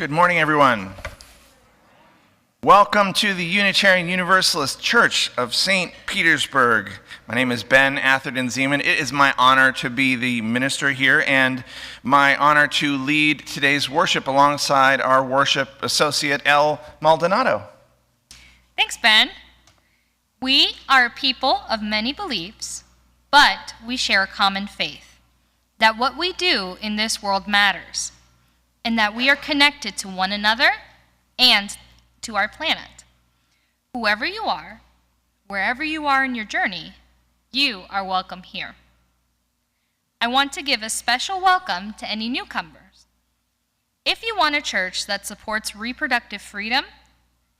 Good morning, everyone. Welcome to the Unitarian Universalist Church of St. Petersburg. My name is Ben Atherton Zeman. It is my honor to be the minister here and my honor to lead today's worship alongside our worship associate, El Maldonado. Thanks, Ben. We are a people of many beliefs, but we share a common faith, that what we do in this world matters, and that we are connected to one another and to our planet. Whoever you are, wherever you are in your journey, you are welcome here. I want to give a special welcome to any newcomers. If you want a church that supports reproductive freedom,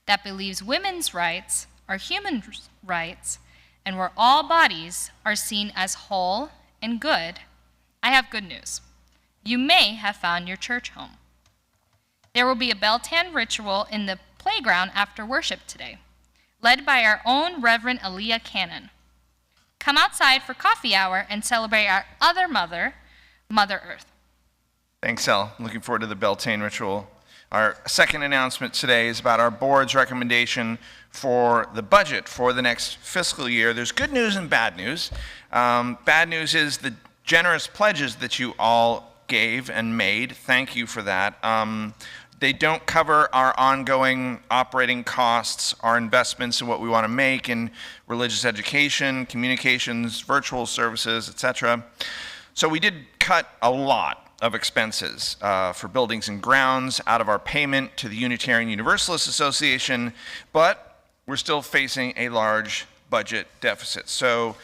that believes women's rights are human rights, and where all bodies are seen as whole and good, I have good news. You may have found your church home. There will be a Beltane ritual in the playground after worship today, led by our own Reverend Aaliyah Cannon. Come outside for coffee hour and celebrate our other mother, Mother Earth. Thanks, El. Looking forward to the Beltane ritual. Our second announcement today is about our board's recommendation for the budget for the next fiscal year. There's good news and bad news. Bad news is the generous pledges that you all gave and made. Thank you for that. They don't cover our ongoing operating costs, our investments in what we want to make in religious education, communications, virtual services, etc. So we did cut a lot of expenses for buildings and grounds out of our payment to the Unitarian Universalist Association, but we're still facing a large budget deficit. So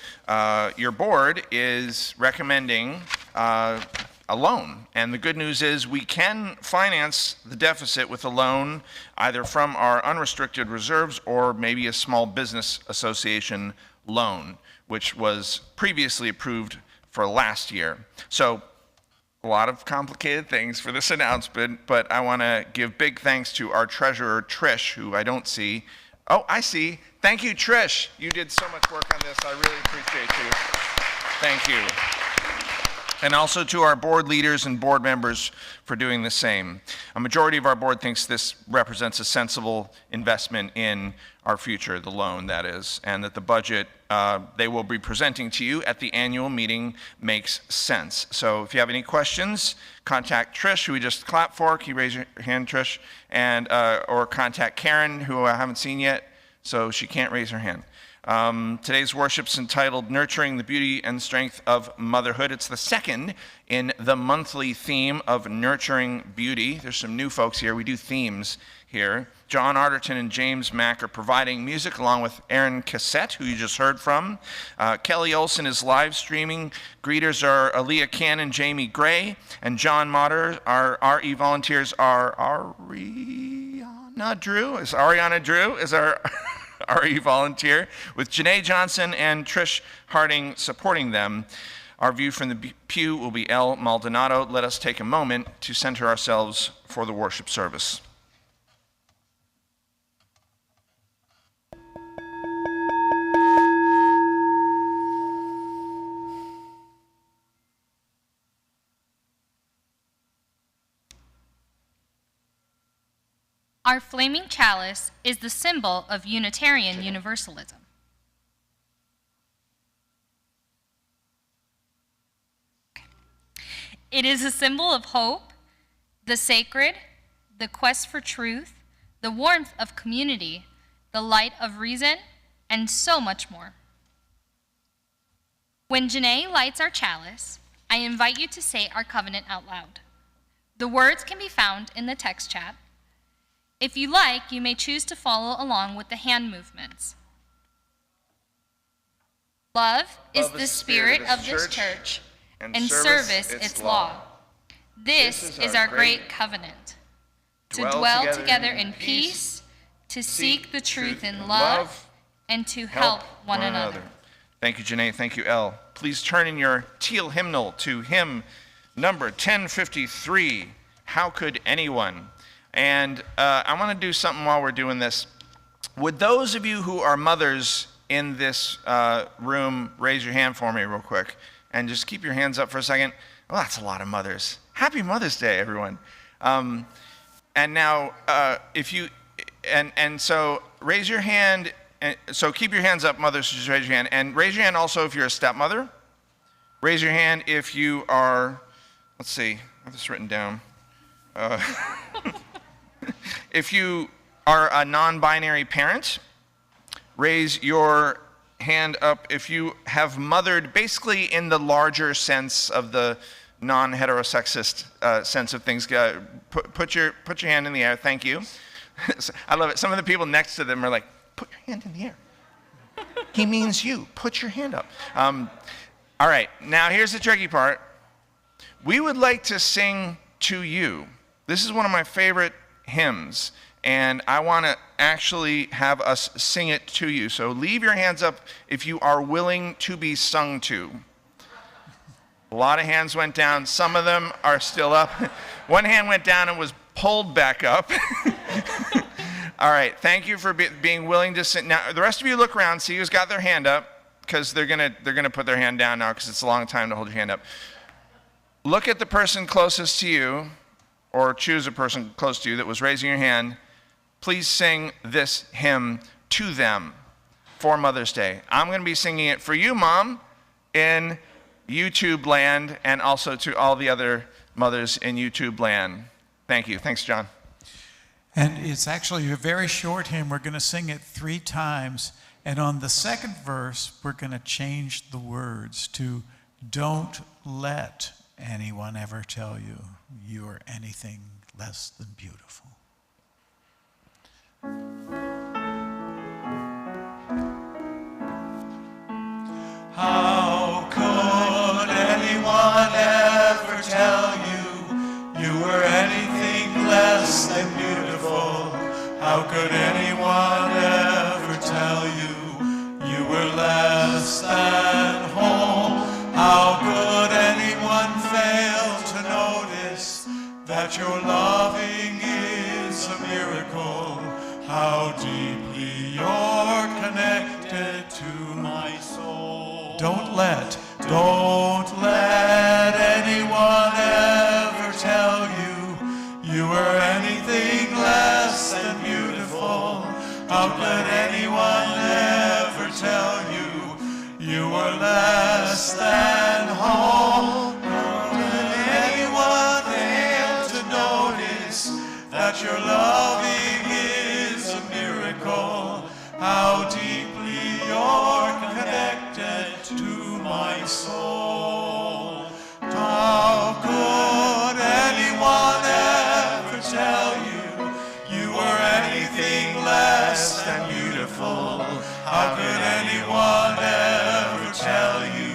your board is recommending a loan. And the good news is we can finance the deficit with a loan either from our unrestricted reserves or maybe a small business association loan, which was previously approved for last year. So a lot of complicated things for this announcement, but I want to give big thanks to our treasurer, Trish, who I don't see. Oh, I see. Thank you, Trish. You did so much work on this. I really appreciate you. Thank you. And also to our board leaders and board members for doing the same. A majority of our board thinks this represents a sensible investment in our future, the loan that is, and that the budget they will be presenting to you at the annual meeting makes sense. So if you have any questions, contact Trish, who we just clapped for. Can you raise your hand, Trish? And or contact Karen, who I haven't seen yet, so she can't raise her hand. Today's worship's entitled Nurturing the Beauty and Strength of Motherhood. It's the second in the monthly theme of nurturing beauty. There's some new folks here. We do themes here. John Arterton and James Mack are providing music along with Aaron Cassette, who you just heard from. Kelly Olson is live streaming. Greeters are Aaliyah Cannon, Jamie Gray, and John Motter. Our RE volunteers are Ariana Drew is our RE volunteer, with Janae Johnson and Trish Harding supporting them. Our view from the pew will be El Maldonado. Let us take a moment to center ourselves for the worship service. Our flaming chalice is the symbol of Unitarian Universalism. It is a symbol of hope, the sacred, the quest for truth, the warmth of community, the light of reason, and so much more. When Janae lights our chalice, I invite you to say our covenant out loud. The words can be found in the text chat. If you like, you may choose to follow along with the hand movements. Love is the spirit of this church, and service its law. This is our great covenant, to dwell together in peace, to seek the truth in love, and to help one another. Thank you, Janae. Thank you, El. Please turn in your teal hymnal to hymn number 1053, How Could Anyone? And I want to do something while we're doing this. Would those of you who are mothers in this room raise your hand for me real quick? And just keep your hands up for a second. Well, that's a lot of mothers. Happy Mother's Day, everyone. And now, so raise your hand. So keep your hands up, mothers, just raise your hand. And raise your hand also if you're a stepmother. Raise your hand if you are, let's see, I have this written down. If you are a non-binary parent, raise your hand up if you have mothered, basically in the larger sense of the non-heterosexist sense of things. Put your hand in the air. Thank you. I love it. Some of the people next to them are like, put your hand in the air. He means you. Put your hand up. All right. Now here's the tricky part. We would like to sing to you. This is one of my favorite hymns, and I want to actually have us sing it to you. So leave your hands up if you are willing to be sung to. A lot of hands went down. Some of them are still up. One hand went down and was pulled back up. All right. Thank you for being willing to sing. Now, the rest of you look around, see who's got their hand up, because they're gonna put their hand down now because it's a long time to hold your hand up. Look at the person closest to you, or choose a person close to you that was raising your hand. Please sing this hymn to them for Mother's Day. I'm going to be singing it for you, Mom, in YouTube land, and also to all the other mothers in YouTube land. Thank you. Thanks, John. And it's actually a very short hymn. We're going to sing it 3 times. And on the second verse, we're going to change the words to "Don't let anyone ever tell you you are anything less than beautiful." How could anyone ever tell you you were anything less than beautiful? How could anyone ever tell you you were less than whole? How could anyone fail to notice that your loving is a miracle? How deeply you're connected to my soul. Don't let anyone ever tell you you were anything less than beautiful. How could anyone ever tell you you were less than whole? How could anyone fail to notice that your loving is a miracle? How deeply you're connected to my soul. How could anyone ever tell you you were anything less than beautiful? How could anyone ever tell you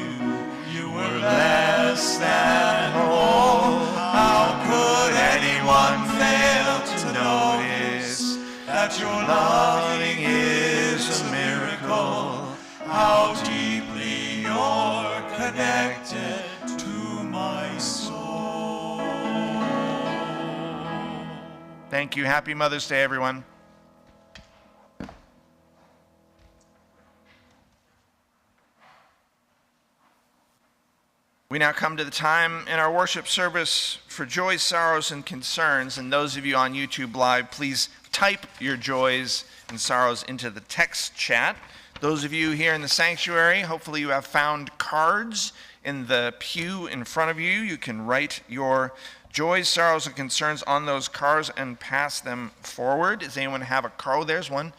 you were less than whole? How could anyone fail to notice that your loving is a miracle? How deeply you're connected to my soul. Thank you. Happy Mother's Day, everyone. We now come to the time in our worship service for joys, sorrows, and concerns. And those of you on YouTube Live, please type your joys and sorrows into the text chat. Those of you here in the sanctuary, hopefully you have found cards in the pew in front of you. You can write your joys, sorrows, and concerns on those cards and pass them forward. Does anyone have a card? Oh, there's one.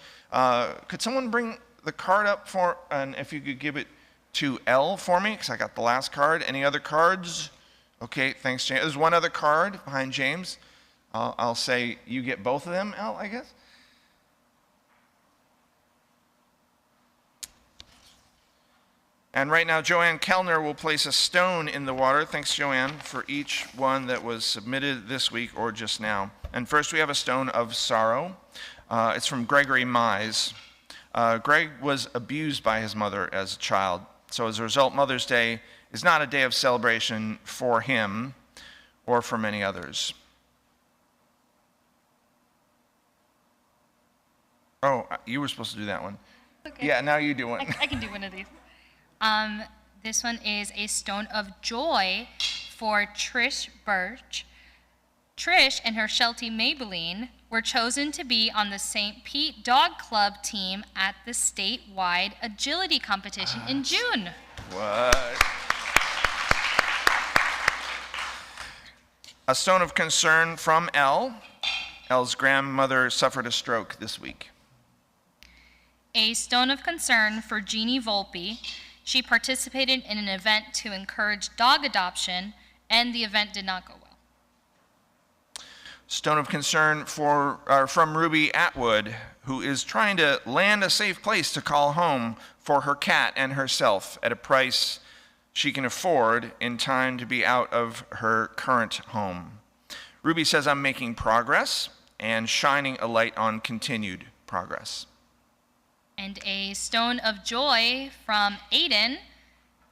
Could someone bring the card up and if you could give it to L for me, because I got the last card. Any other cards? Okay, thanks, James. There's one other card behind James. I'll say you get both of them, L, I guess. And right now, Joanne Kellner will place a stone in the water. Thanks, Joanne, for each one that was submitted this week or just now. And first, we have a stone of sorrow. It's from Gregory Mize. Greg was abused by his mother as a child. So as a result, Mother's Day is not a day of celebration for him or for many others. Oh, you were supposed to do that one. Okay. Yeah, now you do one. I can do one of these. This one is a stone of joy for Trish Birch. Trish and her Sheltie Maybelline were chosen to be on the St. Pete Dog Club team at the statewide agility competition in June. What? A stone of concern from Elle. Elle's grandmother suffered a stroke this week. A stone of concern for Jeannie Volpe. She participated in an event to encourage dog adoption, and the event did not go well. Stone of concern from Ruby Atwood, who is trying to land a safe place to call home for her cat and herself at a price she can afford in time to be out of her current home. Ruby says, I'm making progress and shining a light on continued progress. And a stone of joy from Aiden,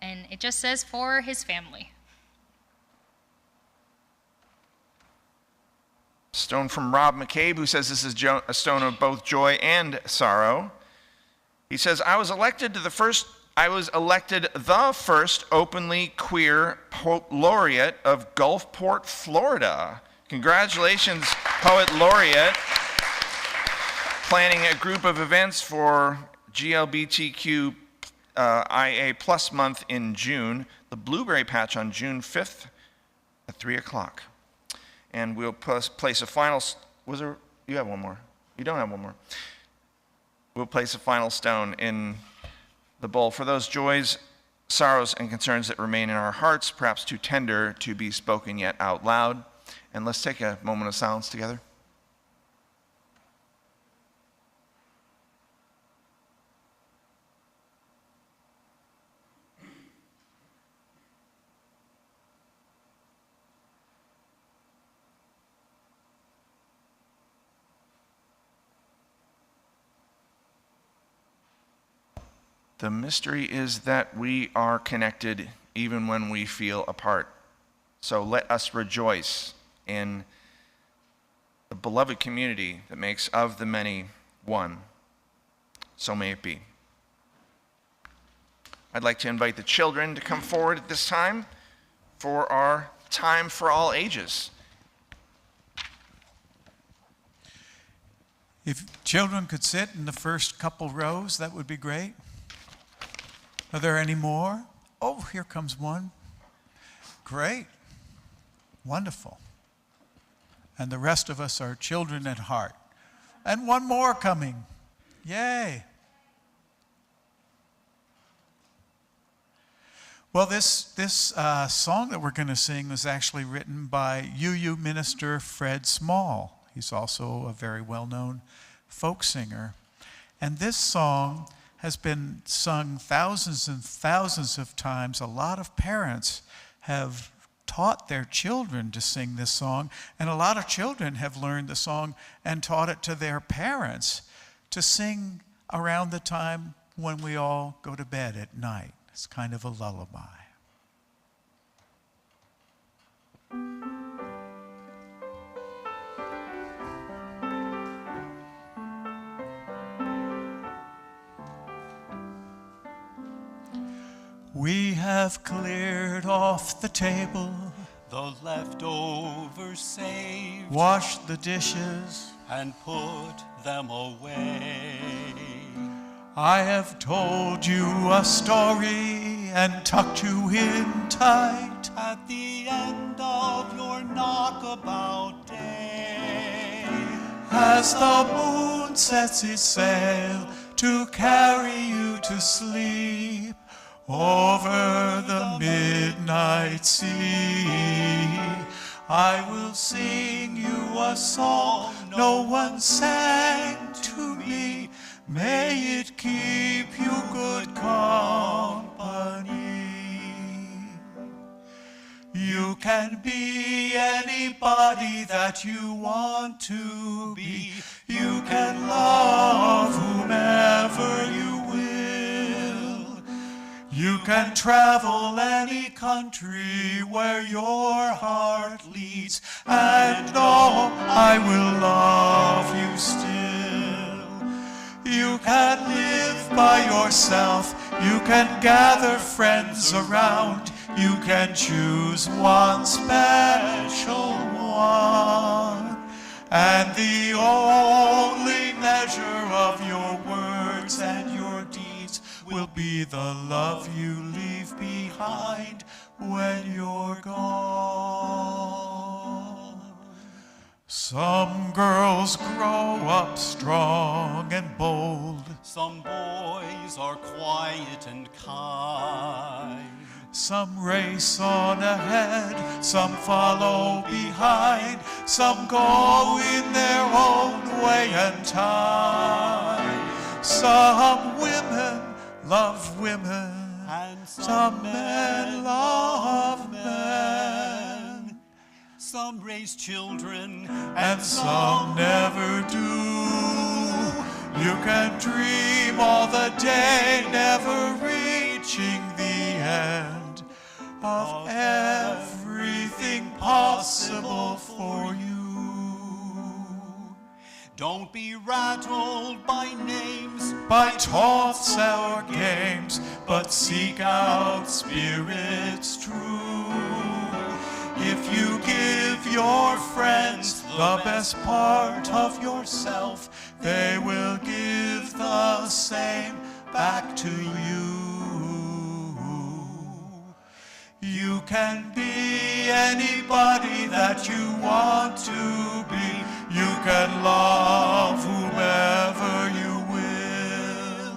and it just says for his family. Stone from Rob McCabe, who says this is a stone of both joy and sorrow. He says, I was elected the first openly queer poet laureate of Gulfport, Florida. Congratulations, poet laureate. Planning a group of events for GLBTQ IA Plus Month in June. The Blueberry Patch on June 5th at 3 o'clock. And we'll place a final, you have one more. You don't have one more. We'll place a final stone in the bowl for those joys, sorrows, and concerns that remain in our hearts, perhaps too tender to be spoken yet out loud. And let's take a moment of silence together. The mystery is that we are connected even when we feel apart. So let us rejoice in the beloved community that makes of the many one. So may it be. I'd like to invite the children to come forward at this time for our time for all ages. If children could sit in the first couple rows, that would be great. Are there any more? Oh, here comes one. Great. Wonderful. And the rest of us are children at heart. And one more coming. Yay. Well, this song that we're going to sing was actually written by UU minister Fred Small. He's also a very well-known folk singer. And this song has been sung thousands and thousands of times. A lot of parents have taught their children to sing this song, and a lot of children have learned the song and taught it to their parents to sing around the time when we all go to bed at night. It's kind of a lullaby. We have cleared off the table, The leftovers saved, washed the dishes, and put them away. I have told you a story and tucked you in tight. At the end of your knockabout day, As the moon sets its sail to carry you to sleep over the midnight sea, I will sing you a song no one sang to me. May it keep you good company. You can be anybody that you want to be. You can love whomever you will. You can travel any country where your heart leads, and know I will love you still. You can live by yourself. You can gather friends around. You can choose one special one. one. And the only measure of your words and your deeds will be the love you leave behind when you're gone. Some girls grow up strong and bold. Some boys are quiet and kind. Some race on ahead, some follow behind, some go in their own way and time. Some women love women, And some men love men, some raise children, and some never do. You can dream all the day, never reaching the end of everything possible for you. Don't be rattled by names, By taunts or games, but seek out spirits true. If you give your friends the best part of yourself, they will give the same back to you. You can be anybody that you want to be. You can love whomever you will.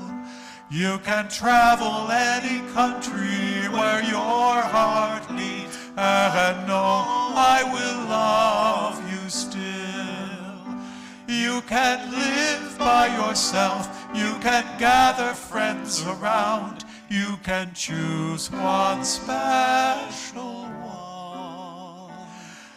You can travel any country where your heart leads, and know I will love you still. You can live by yourself. You can gather friends around. You can choose one special one.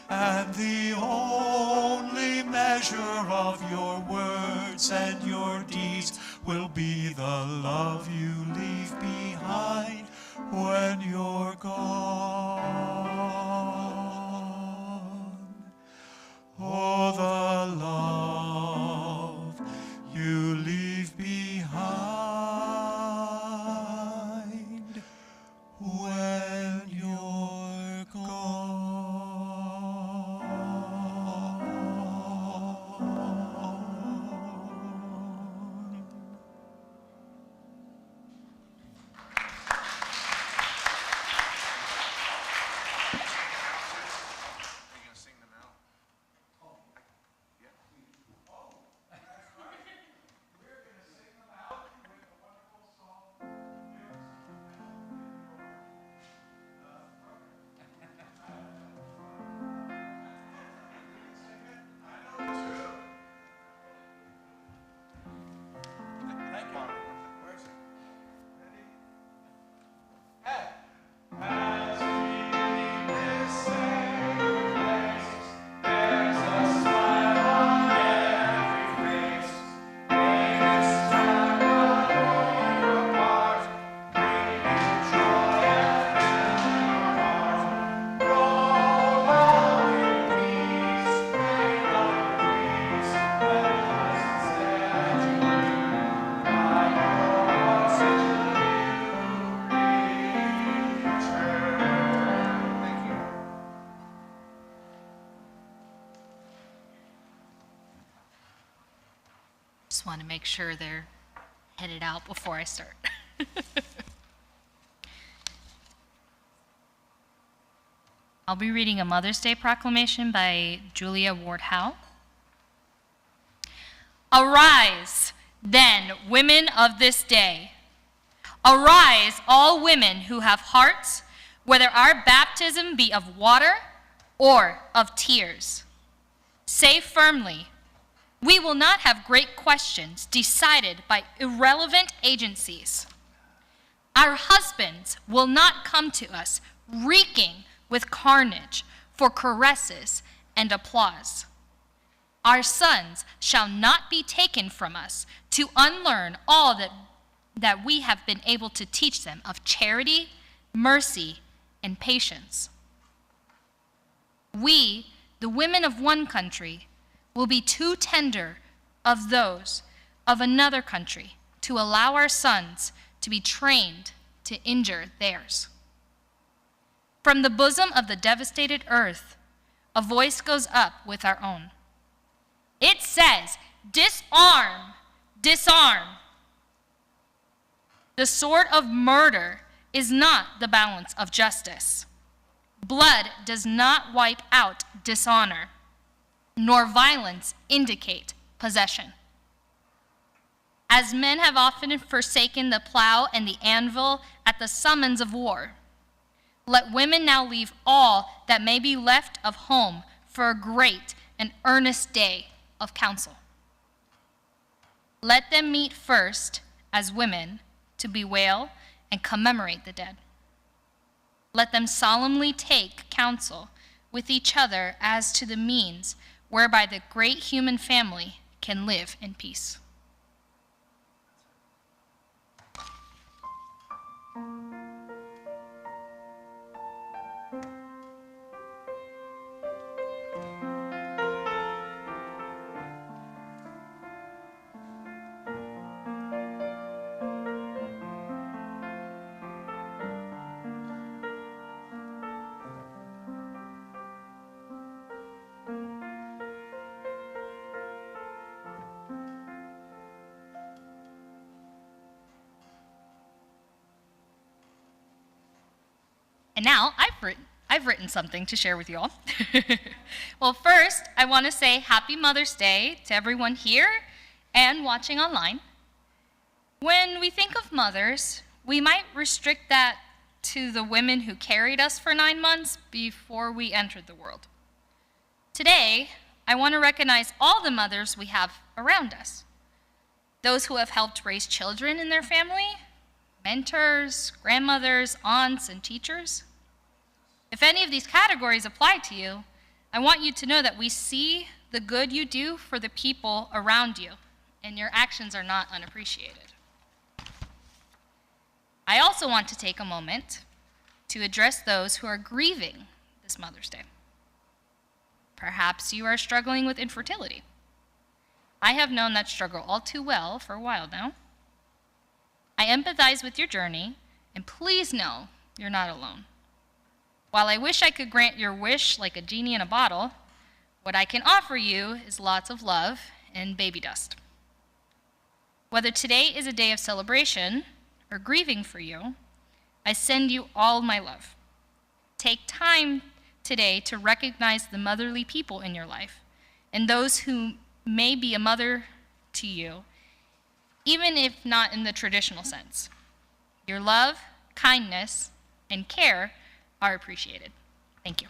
And the only measure of your words and your deeds will be the love you leave behind when you're gone. Oh, the love you leave behind when you're gone. Just want to make sure they're headed out before I start. I'll be reading a Mother's Day proclamation by Julia Ward Howe. Arise, then, women of this day. Arise, all women who have hearts, whether our baptism be of water or of tears. Say firmly, we will not have great questions decided by irrelevant agencies. Our husbands will not come to us reeking with carnage for caresses and applause. Our sons shall not be taken from us to unlearn all that we have been able to teach them of charity, mercy, and patience. We, the women of one country, will be too tender of those of another country to allow our sons to be trained to injure theirs. From the bosom of the devastated earth, a voice goes up with our own. It says, disarm, disarm. The sword of murder is not the balance of justice. Blood does not wipe out dishonor, nor violence indicate possession. As men have often forsaken the plow and the anvil at the summons of war, let women now leave all that may be left of home for a great and earnest day of council. Let them meet first as women to bewail and commemorate the dead. Let them solemnly take counsel with each other as to the means whereby the great human family can live in peace. And now I've written something to share with you all. Well, first, I want to say Happy Mother's Day to everyone here and watching online. When we think of mothers, we might restrict that to the women who carried us for 9 months before we entered the world. Today, I want to recognize all the mothers we have around us. Those who have helped raise children in their family, mentors, grandmothers, aunts, and teachers. If any of these categories apply to you, I want you to know that we see the good you do for the people around you, and your actions are not unappreciated. I also want to take a moment to address those who are grieving this Mother's Day. Perhaps you are struggling with infertility. I have known that struggle all too well for a while now. I empathize with your journey, and please know you're not alone. While I wish I could grant your wish like a genie in a bottle, what I can offer you is lots of love and baby dust. Whether today is a day of celebration or grieving for you, I send you all my love. Take time today to recognize the motherly people in your life and those who may be a mother to you, even if not in the traditional sense. Your love, kindness, and care are appreciated. Thank you.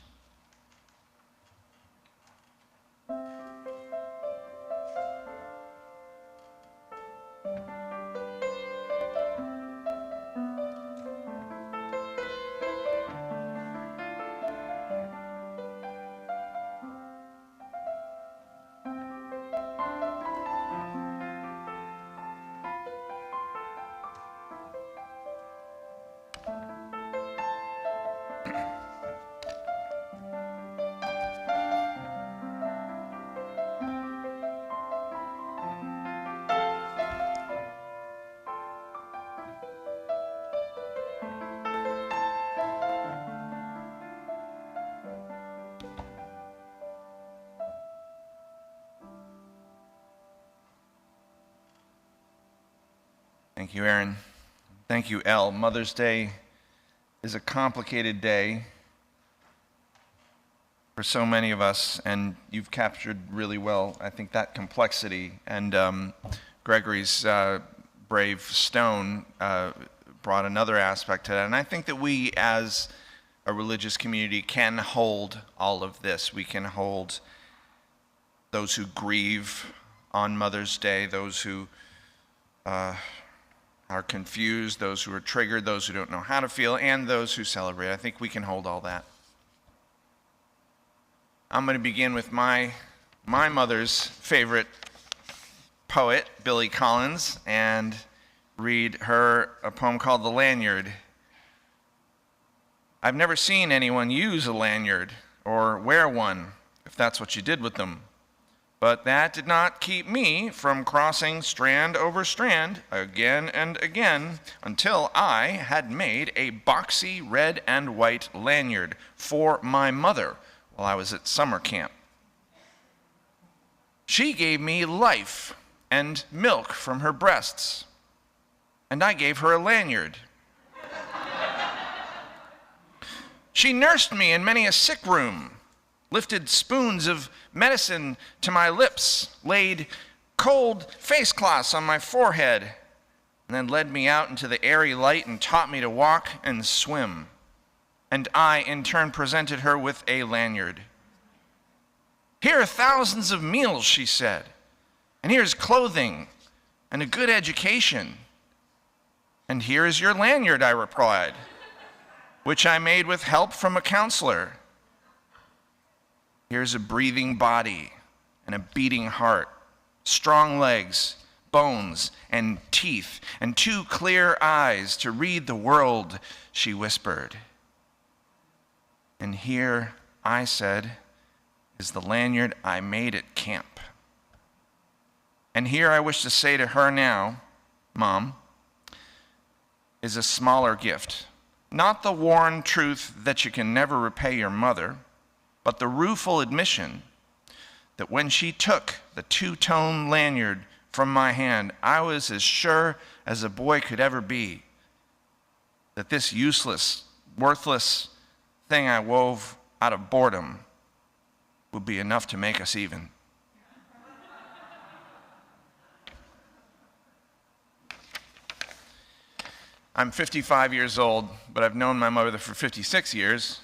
Thank you, Aaron. Thank you, Elle. Mother's Day is a complicated day for so many of us, and you've captured really well, I think, that complexity. And Gregory's brave stone brought another aspect to that. And I think that we, as a religious community, can hold all of this. We can hold those who grieve on Mother's Day, those who are confused, those who are triggered, those who don't know how to feel, and those who celebrate. I think we can hold all that. I'm going to begin with my mother's favorite poet, Billy Collins, and read her a poem called The Lanyard. I've never seen anyone use a lanyard or wear one, if that's what you did with them. But that did not keep me from crossing strand over strand again and again until I had made a boxy red and white lanyard for my mother while I was at summer camp. She gave me life and milk from her breasts, and I gave her a lanyard. She nursed me in many a sick room, lifted spoons of medicine to my lips, laid cold face cloths on my forehead, and then led me out into the airy light and taught me to walk and swim. And I, in turn, presented her with a lanyard. Here are thousands of meals, she said, and here's clothing and a good education. And here is your lanyard, I replied, which I made with help from a counselor. Here's a breathing body and a beating heart, strong legs, bones, and teeth, and 2 clear eyes to read the world, she whispered. And here, I said, is the lanyard I made at camp. And here I wish to say to her now, Mom, is a smaller gift. Not the worn truth that you can never repay your mother, but the rueful admission that when she took the 2-tone lanyard from my hand, I was as sure as a boy could ever be that this useless, worthless thing I wove out of boredom would be enough to make us even. I'm 55 years old, but I've known my mother for 56 years.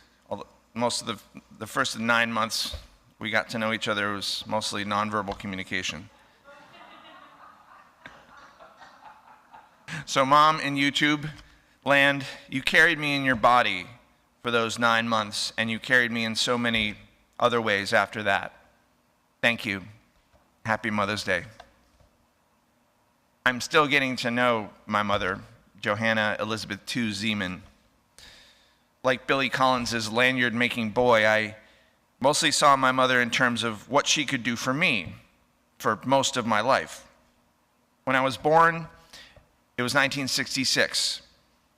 Most of the first 9 months we got to know each other was mostly nonverbal communication. So Mom, in YouTube land, you carried me in your body for those 9 months, and you carried me in so many other ways after that. Thank you. Happy Mother's Day. I'm still getting to know my mother, Johanna Elizabeth II Zeman. Like Billy Collins's lanyard-making boy, I mostly saw my mother in terms of what she could do for me for most of my life. When I was born, it was 1966.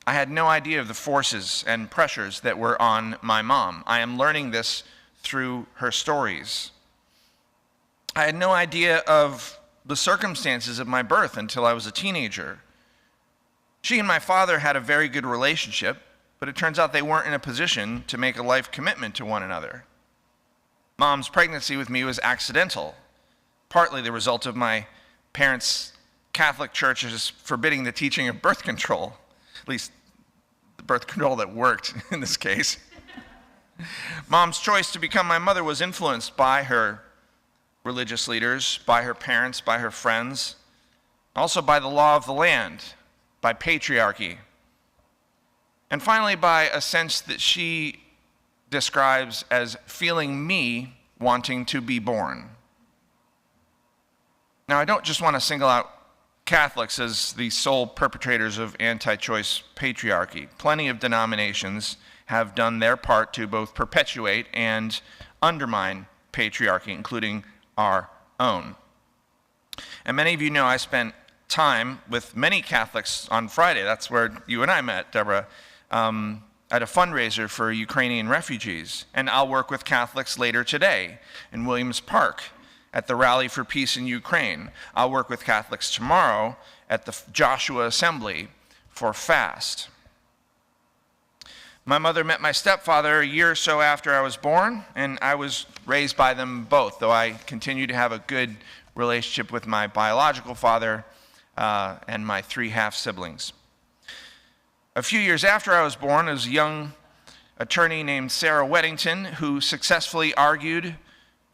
I had no idea of the forces and pressures that were on my mom. I am learning this through her stories. I had no idea of the circumstances of my birth until I was a teenager. She and my father had a very good relationship, but it turns out they weren't in a position to make a life commitment to one another. Mom's pregnancy with me was accidental, partly the result of my parents' Catholic churches forbidding the teaching of birth control, at least the birth control that worked in this case. Mom's choice to become my mother was influenced by her religious leaders, by her parents, by her friends, also by the law of the land, by patriarchy, and finally by a sense that she describes as feeling me wanting to be born. Now, I don't just want to single out Catholics as the sole perpetrators of anti-choice patriarchy. Plenty of denominations have done their part to both perpetuate and undermine patriarchy, including our own. And many of you know I spent time with many Catholics on Friday. That's where you and I met, Deborah, at a fundraiser for Ukrainian refugees. And I'll work with Catholics later today in Williams Park at the Rally for Peace in Ukraine. I'll work with Catholics tomorrow at the Joshua Assembly for FAST. My mother met my stepfather a year or so after I was born, and I was raised by them both, though I continue to have a good relationship with my biological father and my 3 half-siblings. A few years after I was born, there was a young attorney named Sarah Weddington who successfully argued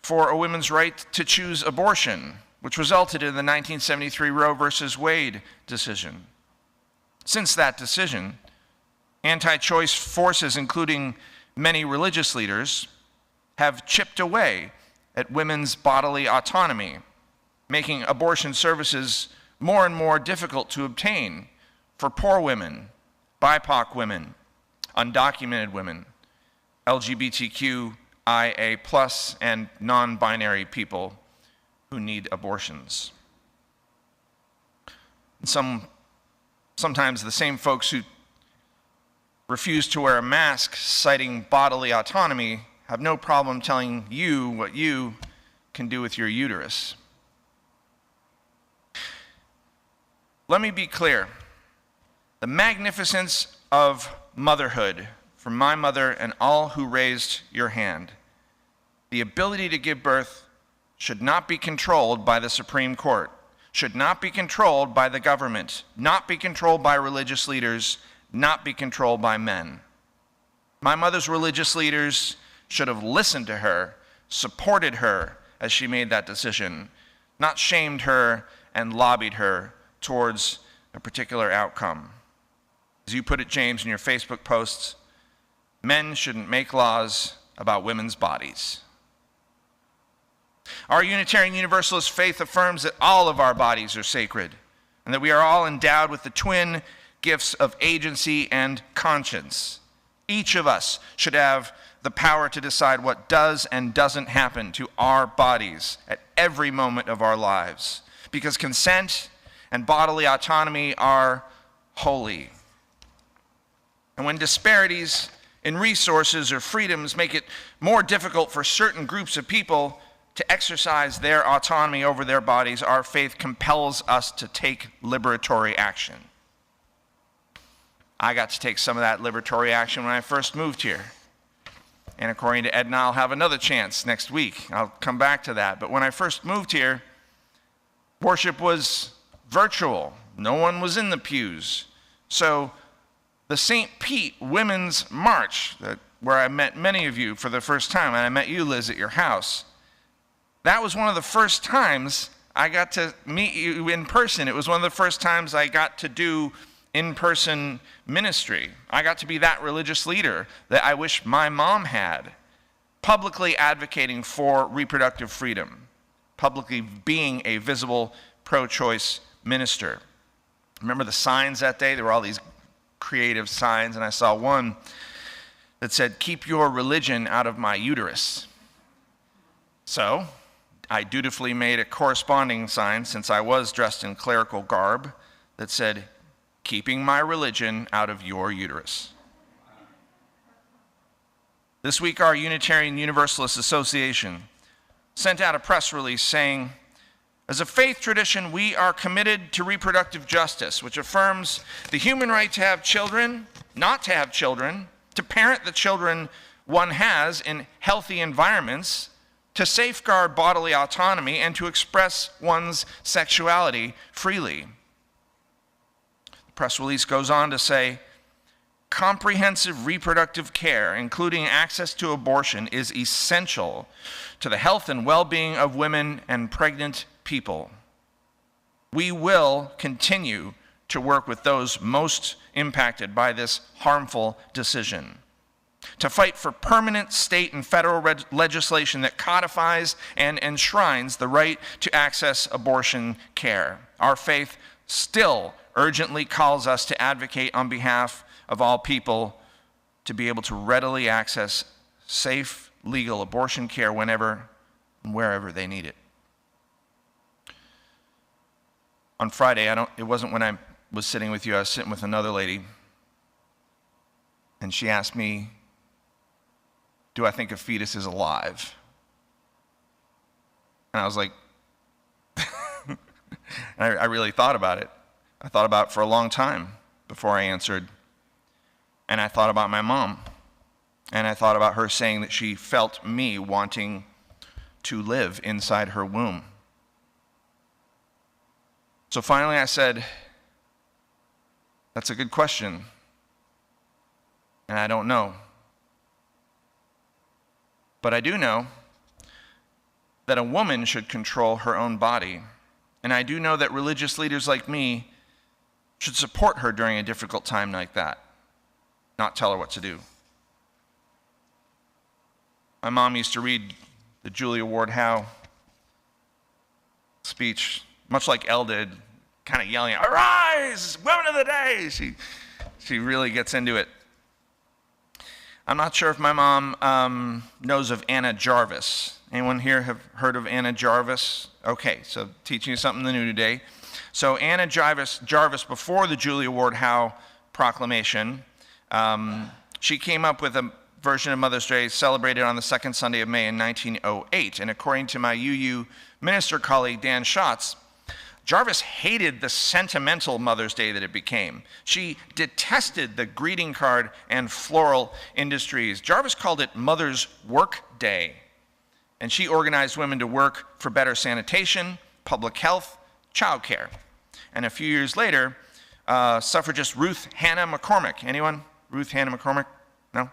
for a woman's right to choose abortion, which resulted in the 1973 Roe v. Wade decision. Since that decision, anti-choice forces, including many religious leaders, have chipped away at women's bodily autonomy, making abortion services more and more difficult to obtain for poor women, BIPOC women, undocumented women, LGBTQIA+, and non-binary people who need abortions. Sometimes the same folks who refuse to wear a mask, citing bodily autonomy, have no problem telling you what you can do with your uterus. Let me be clear. The magnificence of motherhood from my mother and all who raised your hand, the ability to give birth should not be controlled by the Supreme Court, should not be controlled by the government, not be controlled by religious leaders, not be controlled by men. My mother's religious leaders should have listened to her, supported her as she made that decision, not shamed her and lobbied her towards a particular outcome. As you put it, James, in your Facebook posts, men shouldn't make laws about women's bodies. Our Unitarian Universalist faith affirms that all of our bodies are sacred and that we are all endowed with the twin gifts of agency and conscience. Each of us should have the power to decide what does and doesn't happen to our bodies at every moment of our lives, because consent and bodily autonomy are holy. And when disparities in resources or freedoms make it more difficult for certain groups of people to exercise their autonomy over their bodies, our faith compels us to take liberatory action. I got to take some of that liberatory action when I first moved here. And according to Edna, I'll have another chance next week. I'll come back to that. But when I first moved here, worship was virtual. No one was in the pews. So the St. Pete Women's March, where I met many of you for the first time, and I met you, Liz, at your house, that was one of the first times I got to meet you in person. It was one of the first times I got to do in-person ministry. I got to be that religious leader that I wish my mom had, publicly advocating for reproductive freedom, publicly being a visible pro-choice minister. Remember the signs that day? There were all these creative signs, and I saw one that said, "Keep your religion out of my uterus." So I dutifully made a corresponding sign, since I was dressed in clerical garb, that said, "Keeping my religion out of your uterus." This week, our Unitarian Universalist Association sent out a press release saying, "As a faith tradition, we are committed to reproductive justice, which affirms the human right to have children, not to have children, to parent the children one has in healthy environments, to safeguard bodily autonomy, and to express one's sexuality freely." The press release goes on to say, "Comprehensive reproductive care, including access to abortion, is essential to the health and well-being of women and pregnant people. We will continue to work with those most impacted by this harmful decision, to fight for permanent state and federal legislation that codifies and enshrines the right to access abortion care. Our faith still urgently calls us to advocate on behalf of all people to be able to readily access safe, legal abortion care whenever and wherever they need it." On Friday, it wasn't when I was sitting with you, I was sitting with another lady, and she asked me, "Do I think a fetus is alive?" And I was like, I really thought about it. I thought about it for a long time before I answered. And I thought about my mom. And I thought about her saying that she felt me wanting to live inside her womb. So finally I said, "That's a good question. And I don't know. But I do know that a woman should control her own body. And I do know that religious leaders like me should support her during a difficult time like that, not tell her what to do." My mom used to read the Julia Ward Howe speech, much like Elle did, kind of yelling, "Arise, women of the day!" She really gets into it. I'm not sure if my mom knows of Anna Jarvis. Anyone here have heard of Anna Jarvis? Okay, so teaching you something new today. So Anna Jarvis, before the Julia Ward Howe Proclamation, she came up with version of Mother's Day celebrated on the second Sunday of May in 1908. And according to my UU minister colleague Dan Schatz, Jarvis hated the sentimental Mother's Day that it became. She detested the greeting card and floral industries. Jarvis called it Mother's Work Day. And she organized women to work for better sanitation, public health, childcare. And a few years later, suffragist Ruth Hannah McCormick. Anyone? Ruth Hannah McCormick? No?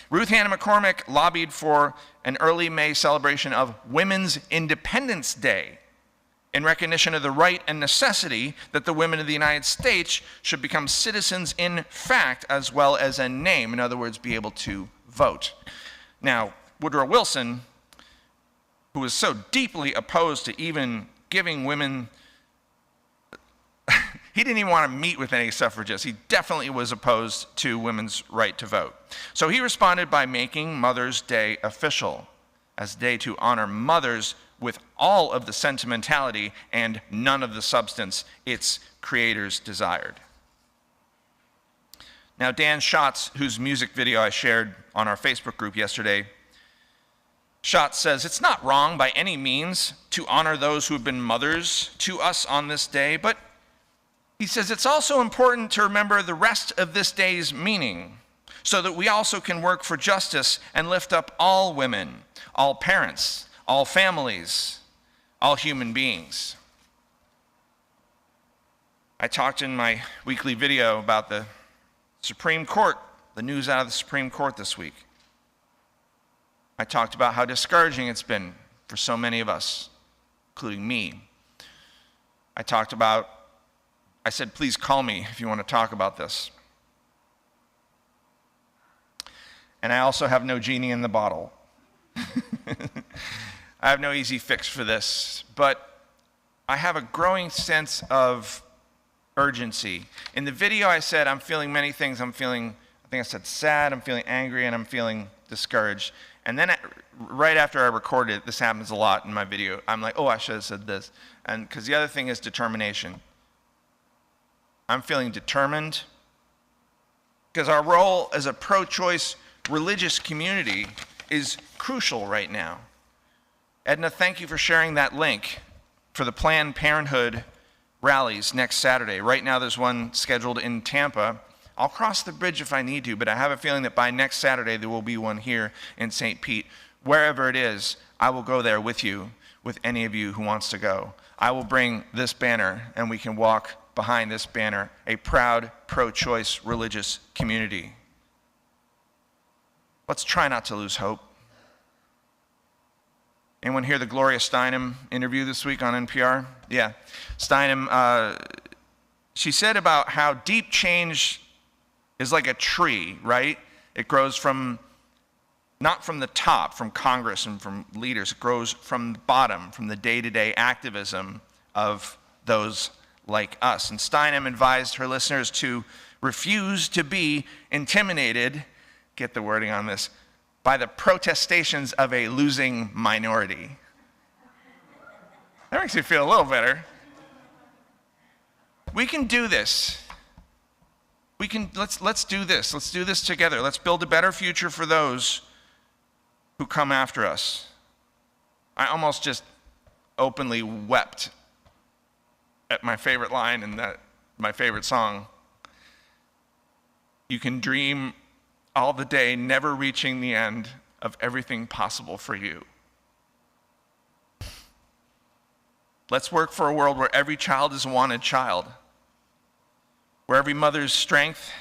Ruth Hannah McCormick lobbied for an early May celebration of Women's Independence Day in recognition of the right and necessity that the women of the United States should become citizens in fact as well as in name. In other words, be able to vote. Now, Woodrow Wilson, who was so deeply opposed to even giving women, he didn't even want to meet with any suffragists. He definitely was opposed to women's right to vote. So he responded by making Mother's Day official as a day to honor mothers with all of the sentimentality and none of the substance its creators desired. Now, Dan Schatz, whose music video I shared on our Facebook group yesterday, Schatz says, it's not wrong by any means to honor those who have been mothers to us on this day, but he says it's also important to remember the rest of this day's meaning so that we also can work for justice and lift up all women, all parents, all families, all human beings. I talked in my weekly video about the Supreme Court, the news out of the Supreme Court this week. I talked about how discouraging it's been for so many of us, including me. I said, please call me if you want to talk about this. And I also have no genie in the bottle. I have no easy fix for this, but I have a growing sense of urgency. In the video I said I'm feeling many things. I think I said sad, I'm feeling angry, and I'm feeling discouraged. And then right after I recorded it, this happens a lot in my video, I'm like, oh, I should have said this. And because the other thing is determination. I'm feeling determined because our role as a pro-choice religious community is crucial right now. Edna, thank you for sharing that link for the Planned Parenthood rallies next Saturday. Right now there's one scheduled in Tampa. I'll cross the bridge if I need to, but I have a feeling that by next Saturday there will be one here in St. Pete. Wherever it is, I will go there with you, with any of you who wants to go. I will bring this banner and we can walk behind this banner, a proud pro-choice religious community. Let's try not to lose hope. Anyone hear the Gloria Steinem interview this week on NPR? Yeah. Steinem, she said about how deep change is like a tree, right? It grows not from the top, from Congress and from leaders. It grows from the bottom, from the day-to-day activism of those like us. And Steinem advised her listeners to refuse to be intimidated, get the wording on this, by the protestations of a losing minority. That makes me feel a little better. We can do this. Let's do this. Let's do this together. Let's build a better future for those who come after us. I almost just openly wept at my favorite line in my favorite song. You can dream all the day, never reaching the end of everything possible for you. Let's work for a world where every child is a wanted child, where every mother's strength,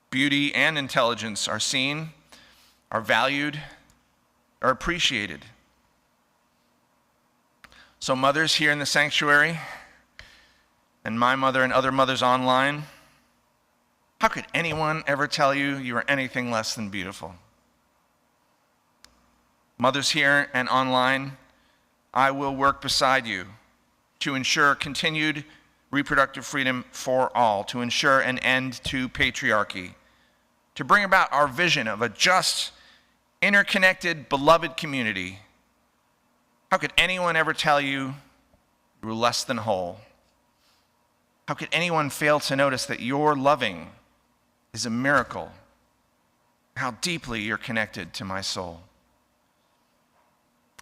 beauty, and intelligence are seen, are valued, are appreciated. So mothers here in the sanctuary, and my mother and other mothers online, how could anyone ever tell you you are anything less than beautiful? Mothers here and online, I will work beside you to ensure continued reproductive freedom for all, to ensure an end to patriarchy, to bring about our vision of a just, interconnected, beloved community. How could anyone ever tell you you were less than whole? How could anyone fail to notice that your loving is a miracle? how deeply you're connected to my soul.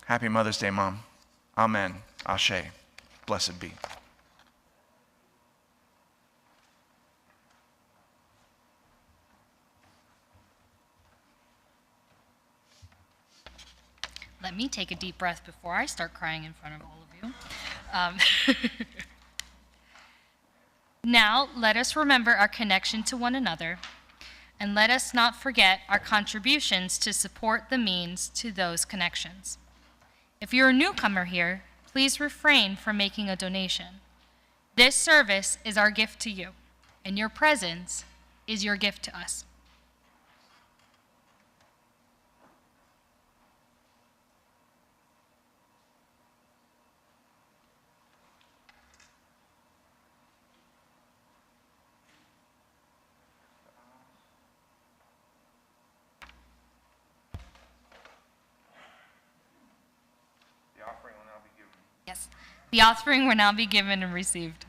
Happy Mother's Day, Mom. Amen. Ashe. Blessed be. Let me take a deep breath before I start crying in front of all of you. Now, let us remember our connection to one another, and let us not forget our contributions to support the means to those connections. If you're a newcomer here, please refrain from making a donation. This service is our gift to you, and your presence is your gift to us. Yes, the offering will now be given and received.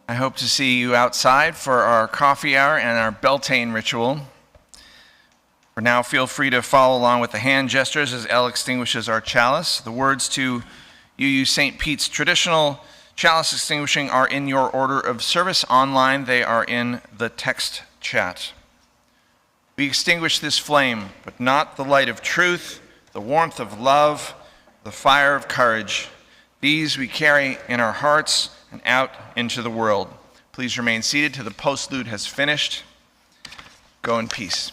I hope to see you outside for our coffee hour and our Beltane ritual. For now, feel free to follow along with the hand gestures as Elle extinguishes our chalice. The words to UU St. Pete's traditional chalice extinguishing are in your order of service online. They are in the text chat. We extinguish this flame, but not the light of truth, the warmth of love, the fire of courage. These we carry in our hearts and out into the world. Please remain seated till the postlude has finished. Go in peace.